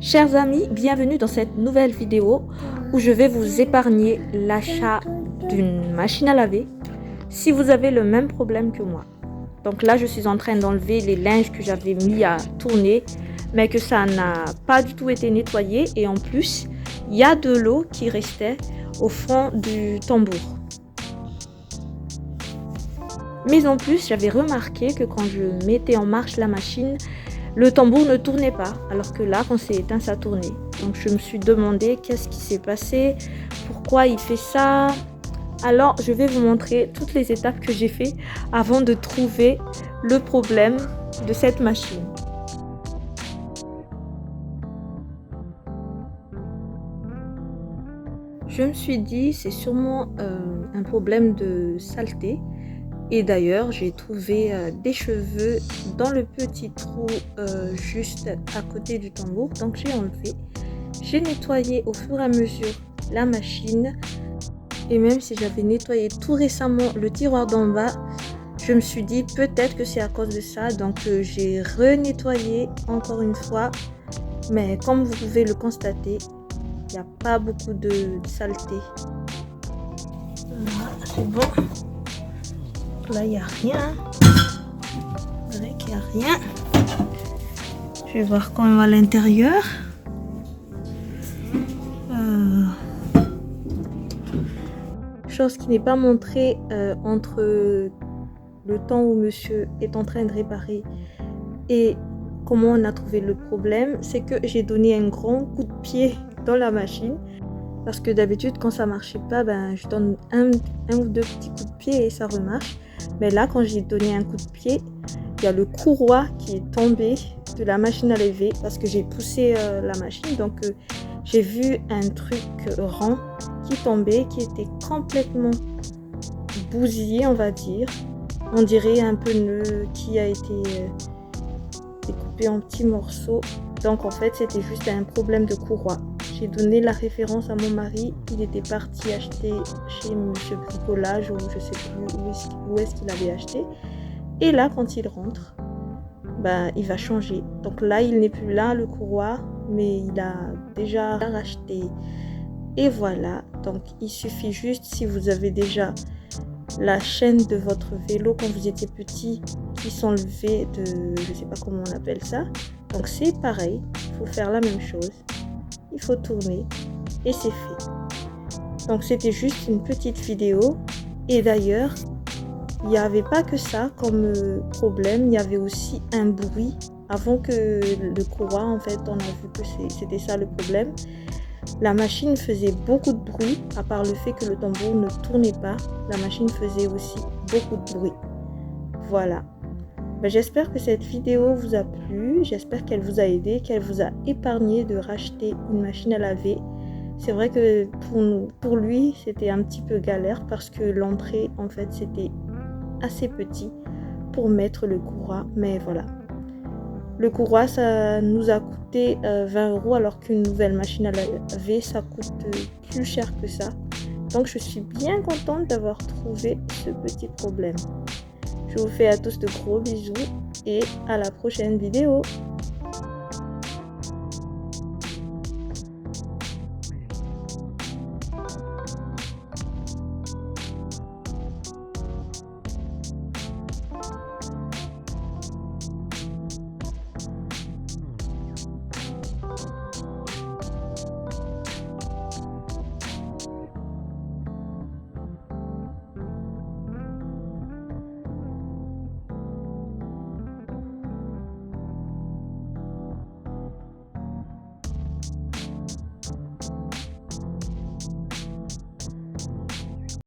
Chers amis, bienvenue dans cette nouvelle vidéo où je vais vous épargner l'achat d'une machine à laver si vous avez le même problème que moi. Donc là, je suis en train d'enlever les linges que j'avais mis à tourner, mais que ça n'a pas du tout été nettoyé. Et en plus, il y a de l'eau qui restait au fond du tambour. Mais en plus, j'avais remarqué que quand je mettais en marche la machine, le tambour ne tournait pas, alors que là, quand c'est éteint, ça tournait. Donc je me suis demandé qu'est-ce qui s'est passé, pourquoi il fait ça. Alors je vais vous montrer toutes les étapes que j'ai fait avant de trouver le problème de cette machine. Je me suis dit c'est sûrement un problème de saleté. Et d'ailleurs, j'ai trouvé des cheveux dans le petit trou juste à côté du tambour. Donc j'ai enlevé. J'ai nettoyé au fur et à mesure la machine. Et même si j'avais nettoyé tout récemment le tiroir d'en bas, je me suis dit peut-être que c'est à cause de ça. Donc j'ai renettoyé encore une fois. Mais comme vous pouvez le constater, il n'y a pas beaucoup de saleté. Là, c'est bon. Là, il n'y a rien. C'est vrai qu'il n'y a rien. Je vais voir quand même à l'intérieur. Chose qui n'est pas montrée entre le temps où monsieur est en train de réparer et comment on a trouvé le problème, c'est que j'ai donné un grand coup de pied dans la machine. Parce que d'habitude, quand ça marchait pas, je donne un ou deux petits coups de pied et ça remarche. Mais là, quand j'ai donné un coup de pied, il y a le courroie qui est tombé de la machine à laver parce que j'ai poussé la machine. Donc, j'ai vu un truc rond qui tombait, qui était complètement bousillé, on va dire. On dirait un pneu qui a été découpé en petits morceaux. Donc, en fait, c'était juste un problème de courroie. J'ai donné la référence à mon mari. Il était parti acheter chez Monsieur Bricolage ou je sais plus où est-ce qu'il avait acheté. Et là, quand il rentre, il va changer. Donc là, il n'est plus là, le courroie, mais il a déjà racheté. Et voilà. Donc, il suffit juste, si vous avez déjà la chaîne de votre vélo quand vous étiez petit qui s'enlevait de, je sais pas comment on appelle ça. Donc, c'est pareil. Il faut faire la même chose. Il faut tourner et c'est fait. Donc c'était juste une petite vidéo. Et d'ailleurs, il n'y avait pas que ça comme problème, il y avait aussi un bruit. Avant que le courroie, en fait, on a vu que c'était ça le problème. La machine faisait beaucoup de bruit, à part le fait que le tambour ne tournait pas. La machine faisait aussi beaucoup de bruit. Voilà. J'espère que cette vidéo vous a plu, j'espère qu'elle vous a aidé, qu'elle vous a épargné de racheter une machine à laver. C'est vrai que pour lui, c'était un petit peu galère parce que l'entrée, en fait, c'était assez petit pour mettre le courroie. Mais voilà. Le courroie, ça nous a coûté 20 € alors qu'une nouvelle machine à laver, ça coûte plus cher que ça. Donc, je suis bien contente d'avoir trouvé ce petit problème. Je vous fais à tous de gros bisous et à la prochaine vidéo.